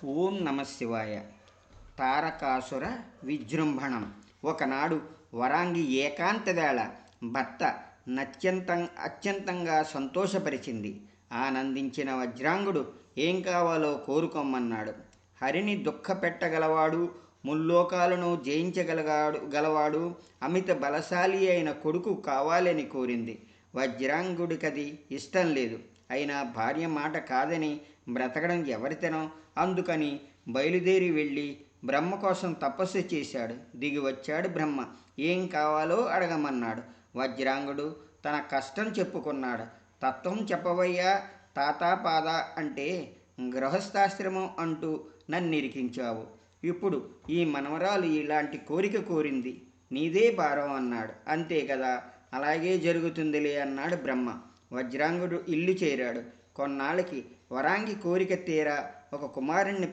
ఓం నమ శివాయ. తారకాసుర విజృంభణం. ఒకనాడు వరాంగి ఏకాంతవేళ భర్త అత్యంతంగా సంతోషపరిచింది. ఆనందించిన వజ్రాంగుడు ఏం కావాలో కోరుకోమన్నాడు. హరిని దుఃఖపెట్టగలవాడు, ముల్లోకాలను గలవాడు అమిత బలశాలి అయిన కొడుకు కావాలని కోరింది. వజ్రాంగుడికది ఇష్టం లేదు. అయినా భార్య మాట కాదని బ్రతకడం ఎవరితనం? అందుకని బయలుదేరి వెళ్ళి బ్రహ్మ కోసం తపస్సు చేశాడు. దిగి వచ్చాడు బ్రహ్మ. ఏం కావాలో అడగమన్నాడు. వజ్రాంగుడు తన కష్టం చెప్పుకున్నాడు. తత్వం చెప్పవయ్యా తాతా పాద అంటే గృహస్థాశ్రమం అంటూ నన్నిరికించావు. ఇప్పుడు ఈ మనవరాలు ఇలాంటి కోరిక కోరింది, నీదే భారం అన్నాడు. అంతే కదా, అలాగే జరుగుతుందిలే అన్నాడు బ్రహ్మ. వజ్రాంగుడు ఇల్లు చేరాడు. కొన్నాళ్ళకి వరాంగి కోరిక తీరా ఒక కుమారుణ్ణి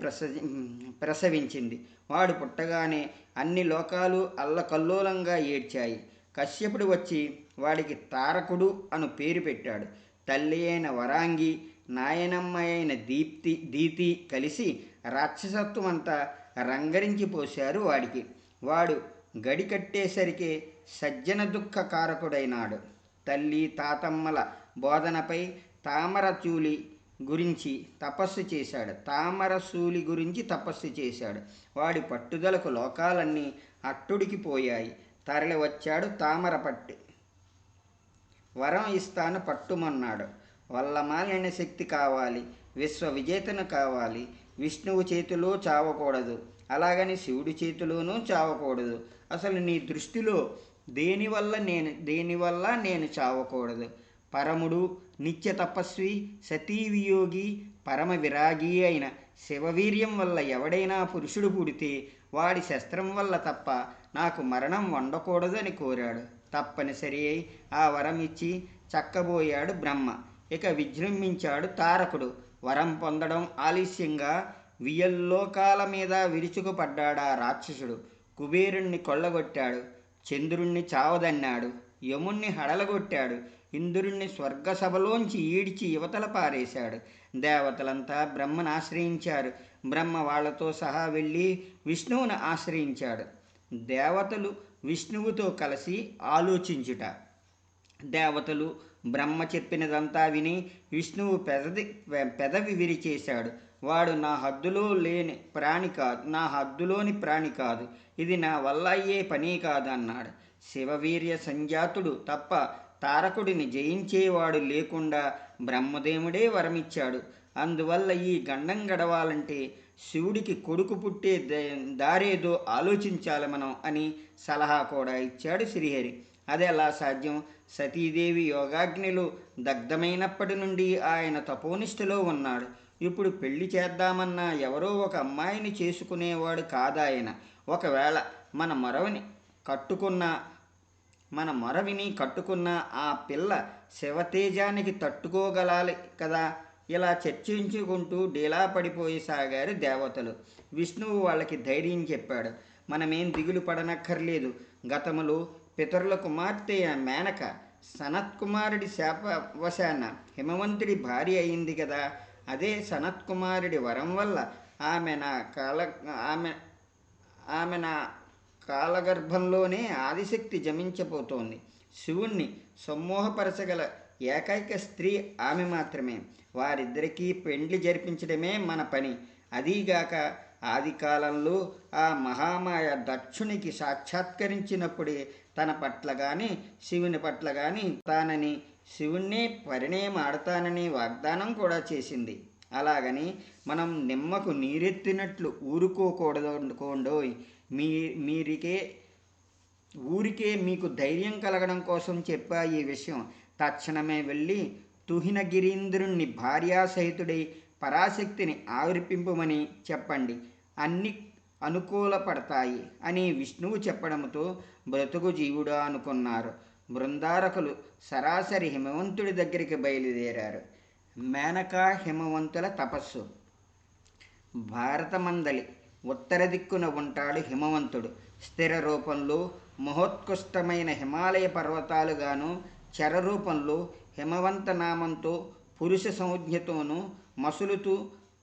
ప్రసవించింది. వాడు పుట్టగానే అన్ని లోకాలు అల్లకల్లోలంగా ఏడ్చాయి. కశ్యపుడు వచ్చి వాడికి తారకుడు అను పేరు పెట్టాడు. తల్లి అయిన వరాంగి, నాయనమ్మ అయిన దీతి కలిసి రాక్షసత్వం అంతా రంగరించి వాడికి. వాడు గడి కట్టేసరికి సజ్జన దుఃఖ కారకుడైనాడు. తల్లి తాతమ్మల బోధనపై తామరశూలి గురించి తపస్సు చేశాడు. వాడి పట్టుదలకు లోకాలన్నీ అట్టుడికి పోయాయి. తరలి వచ్చాడు తామరపట్టి. వరం ఇస్తాను పట్టుమన్నాడు. వల్లమాలిన శక్తి కావాలి, విశ్వ విజేతను కావాలి. విష్ణువు చేతిలో చావకూడదు, అలాగని శివుడి చేతిలోనూ చావకూడదు. అసలు నీ దృష్టిలో దేనివల్ల నేను చావకూడదు? పరముడు, నిత్య తపస్వి, సతీవియోగి, పరమ విరాగి అయిన శివవీర్యం వల్ల ఎవడైనా పురుషుడు పుడితే వాడి శస్త్రం వల్ల తప్ప నాకు మరణం వండకూడదని కోరాడు. తప్పనిసరి అయి ఆ వరం ఇచ్చి చక్కబోయాడు బ్రహ్మ. ఇక విజృంభించాడు తారకుడు. వరం పొందడం ఆలస్యంగా వియల్లోకాల మీద విరుచుకుపడ్డాడా రాక్షసుడు. కుబేరుణ్ణి కొల్లగొట్టాడు, చంద్రుణ్ణి చావదన్నాడు, యముణ్ణి హడలగొట్టాడు, ఇంద్రుణ్ణి స్వర్గసభలోంచి ఈడ్చి యువతల పారేశాడు. దేవతలంతా బ్రహ్మను ఆశ్రయించారు. బ్రహ్మ వాళ్లతో సహా వెళ్ళి విష్ణువును ఆశ్రయించాడు. దేవతలు విష్ణువుతో కలిసి ఆలోచించుట. దేవతలు బ్రహ్మ చెప్పినదంతా విని విష్ణువు పెదవి విరిచేశాడు. వాడు నా హద్దులోని ప్రాణి కాదు, ఇది నా వల్ల అయ్యే పని కాదు అన్నాడు. శివవీర్య సంజాతుడు తప్ప తారకుడిని జయించేవాడు లేకుండా బ్రహ్మదేవుడే వరమిచ్చాడు. అందువల్ల ఈ గండం గడవాలంటే శివుడికి కొడుకు పుట్టే దారేదో ఆలోచించాలి మనం అని సలహా కూడా ఇచ్చాడు శ్రీహరి. అది ఎలా సాధ్యం? సతీదేవి యోగాగ్నిలో దగ్ధమైనప్పటి నుండి ఆయన తపోనిష్టలో ఉన్నాడు. ఇప్పుడు పెళ్లి చేద్దామన్నా ఎవరో ఒక అమ్మాయిని చేసుకునేవాడు కాదాయన. ఒకవేళ మన మొరవిని కట్టుకున్న ఆ పిల్ల శివతేజానికి తట్టుకోగలాలి కదా. ఇలా చర్చించుకుంటూ డీలా పడిపోసాగారు దేవతలు. విష్ణువు వాళ్ళకి ధైర్యం చెప్పాడు. మనమేం దిగులు పడనక్కర్లేదు. గతములో పితరుల కుమార్తె మేనక సనత్కుమారుడి శాపవశాన హిమవంతుడి భార్య అయింది కదా. అదే సనత్కుమారుడి వరం వల్ల ఆమె నా కాలగర్భంలోనే ఆదిశక్తి జమించబోతోంది. శివుణ్ణి సమ్మోహపరచగల ఏకైక స్త్రీ ఆమె మాత్రమే. వారిద్దరికీ పెండ్లి జరిపించడమే మన పని. అదీగాక ఆది కాలంలో ఆ మహామాయ దక్షునికి సాక్షాత్కరించినప్పుడే తన పట్ల కానీ శివుని పట్ల కానీ తానని శివుణ్ణే పరిణయమాడతానని వాగ్దానం కూడా చేసింది. అలాగని మనం నిమ్మకు నీరెత్తినట్లు ఊరుకోకూడదనుకోండోయ్. ఊరికే మీకు ధైర్యం కలగడం కోసం చెప్పా ఈ విషయం. తక్షణమే వెళ్ళి తుహినగిరీంద్రుణ్ణి భార్యాసహితుడై పరాశక్తిని ఆవిర్పింపమని చెప్పండి, అన్ని అనుకూలపడతాయి అని విష్ణువు చెప్పడంతో బ్రతుకు జీవుడా అనుకున్నారు. బృందారకులు సరాసరి హిమవంతుడి దగ్గరికి బయలుదేరారు. మేనకా హిమవంతుల తపస్సు. భారతమందలి ఉత్తర దిక్కున ఉంటాడు హిమవంతుడు. స్థిర రూపంలో మహోత్కృష్టమైన హిమాలయ పర్వతాలుగాను, చర రూపంలో హిమవంత నామంతో పురుష సంజ్ఞతోనూ మసులుతూ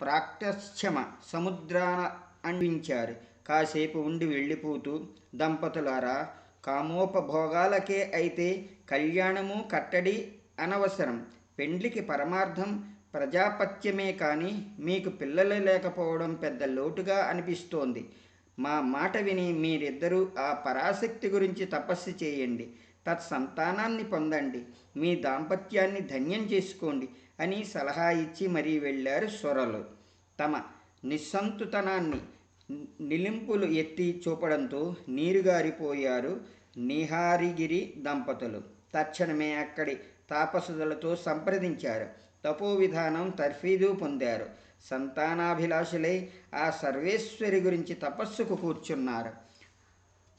ప్రాక్తశ్చమ సముద్రాన అందించారు. కాసేపు ఉండి వెళ్ళిపోతూ, దంపతులారా, కామోపభోగాలకే అయితే కళ్యాణము కట్టడి అనవసరం. పెండ్లికి పరమార్థం ప్రజాపత్యమే కానీ మీకు పిల్లలు లేకపోవడం పెద్ద లోటుగా అనిపిస్తోంది. మా మాట విని మీరిద్దరూ ఆ పరాశక్తి గురించి తపస్సు చేయండి, తత్సంతానాన్ని పొందండి, మీ దాంపత్యాన్ని ధన్యం చేసుకోండి అని సలహా ఇచ్చి మరీ వెళ్ళారు సురలు. తమ నిస్సంతుతనాన్ని నిలింపులు ఎత్తి చూపడంతో నీరుగారిపోయారు నిహారిగిరి దంపతులు. తక్షణమే అక్కడి తాపసులతో సంప్రదించారు. తపో విధానం తర్ఫీదు పొందారు. సంతానాభిలాషులై ఆ సర్వేశ్వరి గురించి తపస్సుకు కూర్చున్నారు.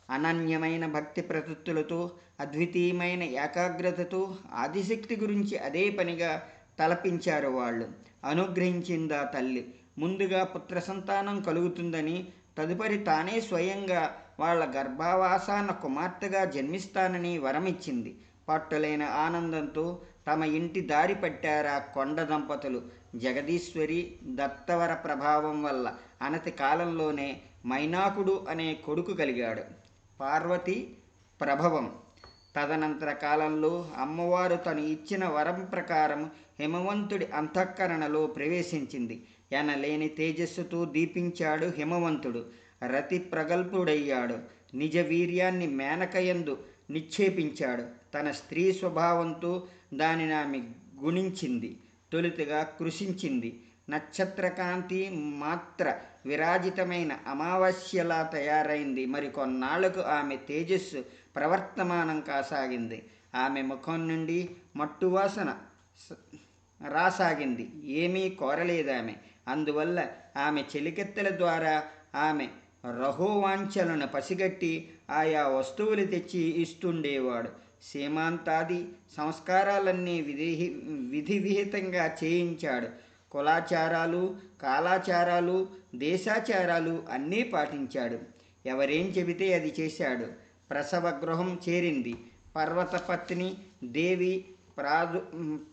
అనన్యమైన భక్తి ప్రవృత్తులతో, అద్వితీయమైన ఏకాగ్రతతో ఆదిశక్తి గురించి అదే పనిగా తలపించారు వాళ్ళు. అనుగ్రహించిందా తల్లి. ముందుగా పుత్ర సంతానం కలుగుతుందని, తదుపరి తానే స్వయంగా వాళ్ళ గర్భావాసాన కుమార్తెగా జన్మిస్తానని వరమిచ్చింది. పట్టులైన ఆనందంతో తమ ఇంటి దారి పట్టారా కొండ దంపతులు. జగదీశ్వరి దత్తవర ప్రభావం వల్ల అనతి కాలంలోనే మైనాకుడు అనే కొడుకు కలిగాడు. పార్వతి ప్రభవం. తదనంతర కాలంలో అమ్మవారు తను ఇచ్చిన వరం ప్రకారం హిమవంతుడి అంతఃకరణలో ప్రవేశించింది. ఎనలేని తేజస్సుతో దీపించాడు హిమవంతుడు. రతి ప్రగల్భుడయ్యాడు. నిజ వీర్యాన్ని మేనకయందు నిక్షేపించాడు. తన స్త్రీ స్వభావంతో దానిని ఆమె గుణించింది. తొలుతగా కృషించింది. నక్షత్రకాంతి మాత్ర విరాజితమైన అమావాస్యలా తయారైంది. మరికొన్నాళ్లకు ఆమె తేజస్సు ప్రవర్తమానం కాసాగింది. ఆమె ముఖం నుండి మట్టువాసన రాసాగింది. ఏమీ కోరలేదామె. అందువల్ల ఆమె చెలికెత్తెల ద్వారా ఆమె రహోవాంఛలను పసిగట్టి ఆయా వస్తువులు తెచ్చి ఇస్తుండేవాడు. సీమాంతాది సంస్కారాలన్నీ విధి విహితంగా చేయించాడు. కులాచారాలు, కాలాచారాలు, దేశాచారాలు అన్నీ పాటించాడు. ఎవరేం చెబితే అది చేశాడు. ప్రసవ గృహం చేరింది. పర్వతపత్ని దేవి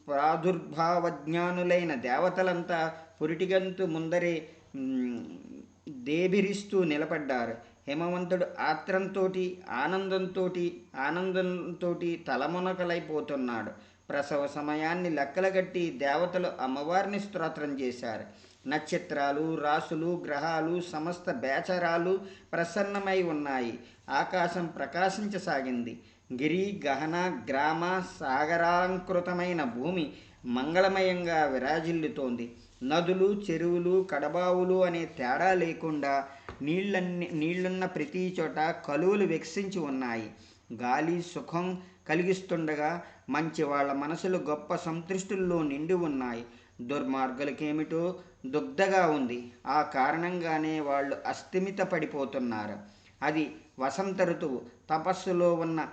ప్రాదుర్భావజ్ఞానులైన దేవతలంతా పురిటిగంతు ముందరే దేభిరిస్తూ నిలబడ్డారు. హిమవంతుడు ఆత్రంతోటి ఆనందంతో తలమునకలైపోతున్నాడు. ప్రసవ సమయాన్ని లెక్కలగట్టి దేవతలు అమ్మవారిని స్తోత్రం చేశారు. నక్షత్రాలు, రాసులు, గ్రహాలు, సమస్త బేచరాలు ప్రసన్నమై ఉన్నాయి. ఆకాశం ప్రకాశించసాగింది. గిరి, గహన, గ్రామ, సాగరాలంకృతమైన భూమి మంగళమయంగా విరాజిల్లుతోంది. నదులు, చెరువులు, కడబావులు అనే తేడా లేకుండా నీళ్లున్న ప్రతి చోట కలువలు వికసించి ఉన్నాయి. గాలి సుఖం కలిగిస్తుండగా మంచి వాళ్ళ మనసులు గొప్ప సంతృష్టుల్లో నిండి ఉన్నాయి. దుర్మార్గులకేమిటో దుగ్ధగా ఉంది. ఆ కారణంగానే వాళ్ళు అస్థిమిత పడిపోతున్నారు. అది వసంత ఋతువు. తపస్సులో ఉన్న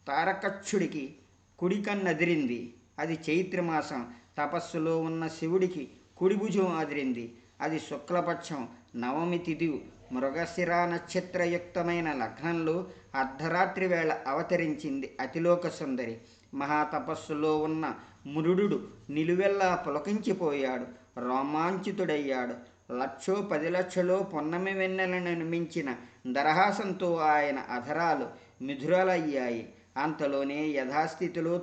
తారకక్షుడికి కుడికన్నదిరింది. అది చైత్రమాసం. తపస్సులో ఉన్న శివుడికి కుడిభుజం అదిరింది. అది శుక్లపక్షం, నవమి తిథి. మృగశిర నక్షత్రయుక్తమైన లగ్నంలో అర్ధరాత్రి వేళ అవతరించింది అతిలోక సుందరి. మహాతపస్సులో ఉన్న మురుడు నిలువెల్లా పులకించిపోయాడు. రోమాంచితుడయ్యాడు. 1,00,000 10,00,000 పున్నమి వెన్నెలను మించిన దరహాసంతో ఆయన అధరాలు మిథురాలయ్యాయి. అంతలోనే యథాస్థితిలో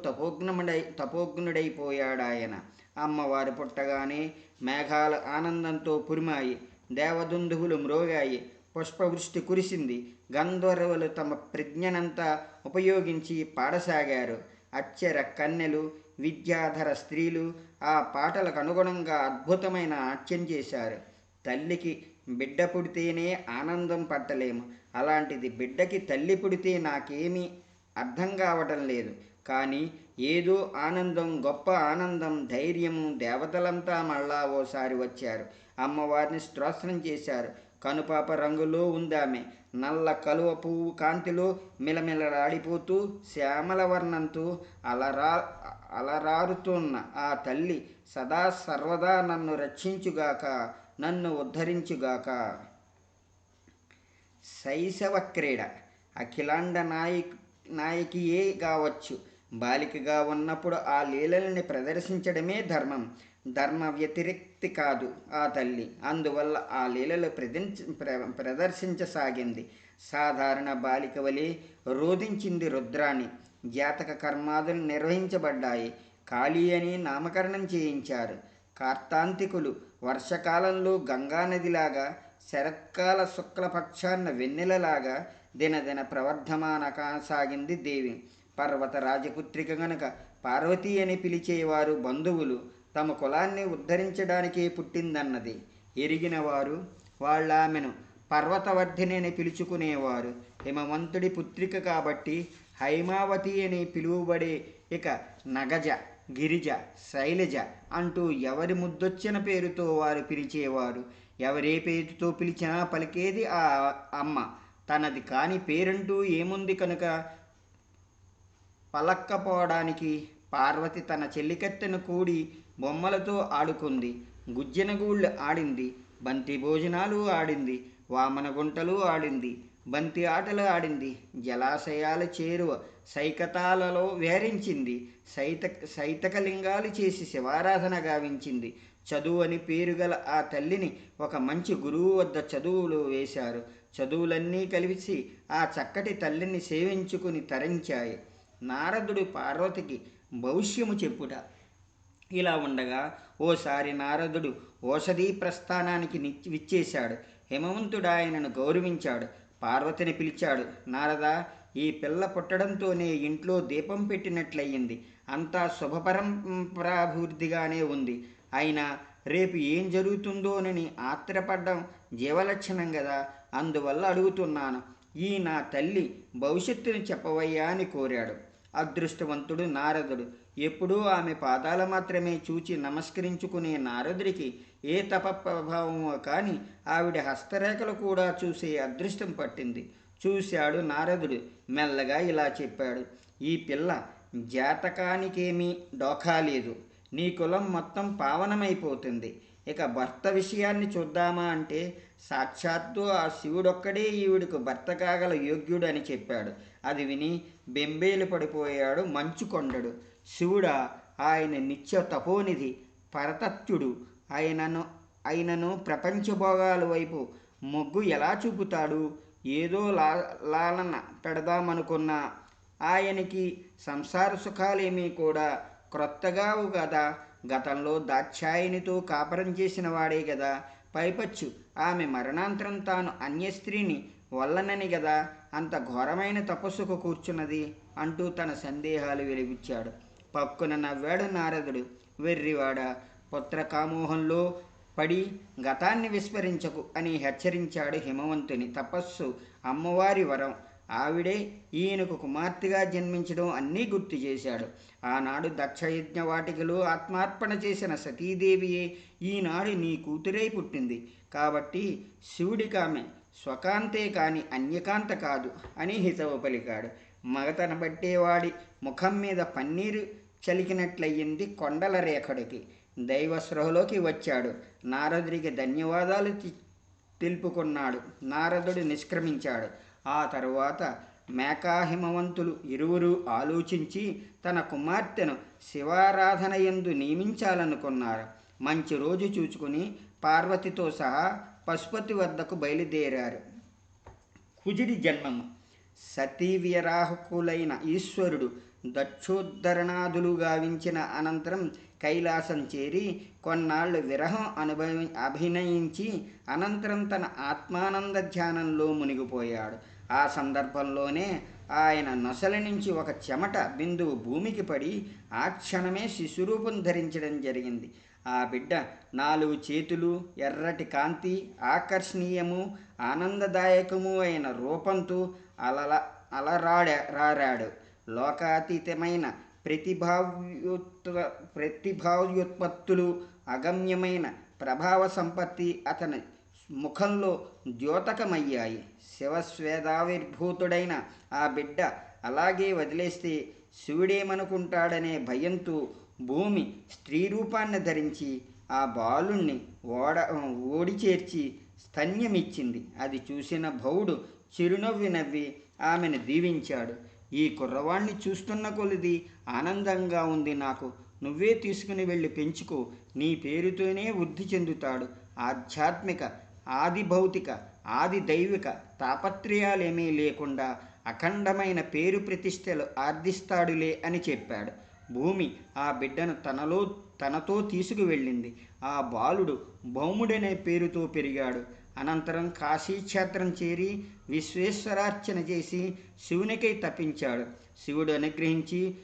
తపోగ్నుడైపోయాడాయన. అమ్మవారు పుట్టగానే మేఘాలు ఆనందంతో పురిమాయి. దేవదుందువులు మ్రోగాయి. పుష్పవృష్టి కురిసింది. గంధర్వులు తమ ప్రజ్ఞనంతా ఉపయోగించి పాడసాగారు. అచ్చర కన్నెలు, విద్యాధర స్త్రీలు ఆ పాటలకు అనుగుణంగా అద్భుతమైన నాట్యం చేశారు. తల్లికి బిడ్డ పుడితేనే ఆనందం పట్టలేము. అలాంటిది బిడ్డకి తల్లి పుడితే నాకేమీ అర్థం కావటం లేదు. కానీ ఏదో ఆనందం, గొప్ప ఆనందం, ధైర్యము. దేవతలంతా మళ్ళా ఓసారి వచ్చారు. అమ్మవారిని స్తోత్రం చేశారు. కనుపాప రంగులో ఉందామె. నల్ల కలువ పువ్వు కాంతిలో మిలమిలలాడిపోతూ శ్యామల వర్ణంతో అలరారుతున్న ఆ తల్లి సదా సర్వదా నన్ను రక్షించుగాక, నన్ను ఉద్ధరించుగాక. శైశవ క్రీడ. అఖిలాండ నాయకియే కావచ్చు. బాలికగా ఉన్నప్పుడు ఆ లీలల్ని ప్రదర్శించడమే ధర్మం. ధర్మ వ్యతిరిక్త వ్యక్తి కాదు ఆ తల్లి. అందువల్ల ఆ లీలలు ప్రదర్శించసాగింది. సాధారణ బాలిక వలె రోధించింది రుద్రాణి. జాతక కర్మాదులు నిర్వహించబడ్డాయి. కాళీ అని నామకరణం చేయించారు. కార్తాంతికులు వర్షకాలంలో గంగానదిలాగా, శరత్కాల శుక్లపక్షాన్న వెన్నెలలాగా దినదిన ప్రవర్ధమాన సాగింది దేవి. పర్వత రాజపుత్రిక గనుక పార్వతీ అని పిలిచేవారు బంధువులు. తమ కులాన్ని ఉద్ధరించడానికే పుట్టిందన్నది ఎరిగిన వారు వాళ్ళామెను పర్వతవర్ధిని అని పిలుచుకునేవారు. హిమవంతుడి పుత్రిక కాబట్టి హైమావతి అని పిలువబడే ఇక నగజ, గిరిజ, శైలజ అంటూ ఎవరి ముద్దొచ్చిన పేరుతో వారు పిలిచేవారు. ఎవరే పేరుతో పిలిచినా పలికేది ఆ అమ్మ. తనది కాని పేరంటూ ఏముంది కనుక పలక్కపోవడానికి పార్వతి తన చెల్లికత్తెను కూడి బొమ్మలతో ఆడుకుంది. గుజ్జెనగూళ్ళు ఆడింది. బంతి భోజనాలు ఆడింది. వామన గుంటలు ఆడింది. బంతి ఆటలు ఆడింది. జలాశయాల చేరువ సైకతాలలో వేరించింది. సైతకలింగాలు చేసి శివారాధన గావించింది. చదువు అని పేరు గల ఆ తల్లిని ఒక మంచి గురువు వద్ద చదువులు వేశారు. చదువులన్నీ కలిసి ఆ చక్కటి తల్లిని సేవించుకుని తరించాయి. నారదుడు పార్వతికి భవిష్యము చెప్పుట ఇలా ఉండగా ఓసారి నారదుడు ఓషధీ ప్రస్థానానికి విచ్చేశాడు. హిమవంతుడు ఆయనను గౌరవించాడు. పార్వతిని పిలిచాడు. నారదా, ఈ పిల్ల పుట్టడంతోనే ఇంట్లో దీపం పెట్టినట్లయింది. అంతా శుభపరంపరాభివృద్ధిగానే ఉంది. అయినా రేపు ఏం జరుగుతుందోనని ఆత్రపడ్డం జీవలక్షణం కదా. అందువల్ల అడుగుతున్నాను. ఈ నా తల్లి భవిష్యత్తుని చెప్పవయ్యా అని కోరాడు. అదృష్టవంతుడు నారదుడు. ఎప్పుడూ ఆమె పాదాలు మాత్రమే చూచి నమస్కరించుకునే నారదుడికి ఏ తప ప్రభావమో కానీ ఆవిడ హస్తరేఖలు కూడా చూసే అదృష్టం పట్టింది. చూశాడు నారదుడు. మెల్లగా ఇలా చెప్పాడు. ఈ పిల్ల జాతకానికేమీ డోకా లేదు. నీ కులం మొత్తం పావనమైపోతుంది. ఇక భర్త విషయాన్ని చూద్దామా అంటే సాక్షాత్తు ఆ శివుడొక్కడే ఈవిడకు భర్త కాగల యోగ్యుడు అని చెప్పాడు. అది విని బెంబేలు పడిపోయాడు మంచుకొండడు. శివుడా, ఆయన నిత్య తపోనిధి, పరతత్యుడు. ఆయనను ప్రపంచభోగాల వైపు మొగ్గు ఎలా చూపుతాడు? ఏదో లాలన పెడదామనుకున్నా ఆయనకి సంసార సుఖాలేమీ కూడా క్రొత్తగావు కదా. గతంలో దాక్షాయినితో కాపరం చేసిన వాడే కదా. పైపచ్చు ఆమె మరణాంతరం తాను అన్య స్త్రీని వల్లనని గదా అంత ఘోరమైన తపస్సుకు కూర్చున్నది అంటూ తన సందేహాలు వెలిబుచ్చాడు. పక్కున నవ్వాడు నారదుడు. వెర్రివాడ, పుత్రకామోహంలో పడి గతాన్ని విస్మరించకు అని హెచ్చరించాడు. హిమవంతుని తపస్సు అమ్మవారి వరం. ఆవిడే ఈయనకు కుమార్తెగా జన్మించడం అన్నీ గుర్తు చేశాడు. ఆనాడు దక్షయజ్ఞ వాటికలో ఆత్మార్పణ చేసిన సతీదేవియే ఈనాడు నీ కూతురై పుట్టింది. కాబట్టి శివుడికామె స్వకాంతే కాని అన్యకాంత కాదు అని హితవు పలికాడు. మగతన బట్టేవాడి ముఖం మీద పన్నీరు చలికినట్లయింది కొండల రేఖడికి. దైవస్పృహలోకి వచ్చాడు. నారదుడికి ధన్యవాదాలు తెలుపుకున్నాడు. నారదుడు నిష్క్రమించాడు. ఆ తరువాత మేకాహిమవంతులు ఇరువురు ఆలోచించి తన కుమార్తెను శివారాధన యందు నియమించాలనుకున్నారు. మంచి రోజు చూచుకుని పార్వతితో సహా పశుపతి వద్దకు బయలుదేరారు. కుజుడి జన్మము. సతీవ్యరాహకులైన ఈశ్వరుడు దక్షోద్ధరణాదులు గావించిన అనంతరం కైలాసం చేరి కొన్నాళ్ళు విరహం అభినయించి అనంతరం తన ఆత్మానంద ధ్యానంలో మునిగిపోయాడు. ఆ సందర్భంలోనే ఆయన నొసలి నుంచి ఒక చెమట బిందువు భూమికి పడి ఆ క్షణమే శిశురూపం ధరించడం జరిగింది. ఆ బిడ్డ 4 చేతులు, ఎర్రటి కాంతి, ఆకర్షణీయము, ఆనందదాయకము అయిన రూపంతో అలరాడాడు. లోకాతీతమైన ప్రతిభావ్యుత్పత్తులు, అగమ్యమైన ప్రభావ సంపత్తి అతని ముఖంలో ద్యోతకమయ్యాయి. శివస్వేదావిర్భూతుడైన ఆ బిడ్డ అలాగే వదిలేస్తే శివుడేమనుకుంటాడనే భయంతో భూమి స్త్రీ రూపాన్ని ధరించి ఆ బాలుణ్ణి ఓడి చేర్చి స్తన్యమిచ్చింది. అది చూసిన భవుడు చిరునవ్వి నవ్వి ఆమెను దీవించాడు. ఈ కుర్రవాణ్ణి చూస్తున్న కొలిది ఆనందంగా ఉంది నాకు. నువ్వే తీసుకుని వెళ్ళి పెంచుకో, నీ పేరుతోనే వృద్ధి చెందుతాడు. ఆధ్యాత్మిక, ఆది భౌతిక, ఆది దైవిక తాపత్రయాలేమీ లేకుండా అఖండమైన పేరు ప్రతిష్టలు ఆర్జిస్తాడులే అని చెప్పాడు. భూమి ఆ బిడ్డను తనతో తీసుకువెళ్ళింది. ఆ బాలుడు భౌముడనే పేరుతో పెరిగాడు. అనంతరం కాశీక్షేత్రం చేరి విశ్వేశ్వరార్చన చేసి శివునికై తపించాడు. శివుడు అనుగ్రహించి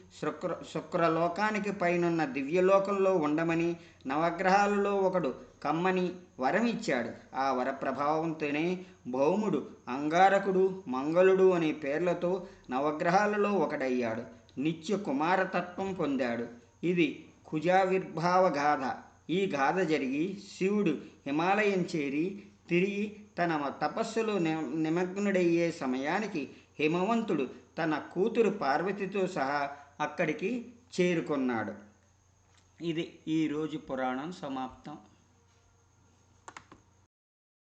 శుక్రలోకానికి పైనున్న దివ్యలోకంలో ఉండమని, నవగ్రహాలలో ఒకడు కమ్మని వరం ఇచ్చాడు. ఆ వర ప్రభావంతోనే భౌముడు అంగారకుడు, మంగళుడు అనే పేర్లతో నవగ్రహాలలో ఒకడయ్యాడు. నిత్య కుమారతత్వం పొందాడు. ఇది కుజావిర్భావ గాథ. ఈ గాథ జరిగి శివుడు హిమాలయం చేరి తిరిగి తన తపస్సులో నిమగ్నుడయ్యే సమయానికి హిమవంతుడు తన కూతురు పార్వతితో సహా అక్కడికి చేరుకున్నాడు. ఇది ఈరోజు పురాణం సమాప్తం.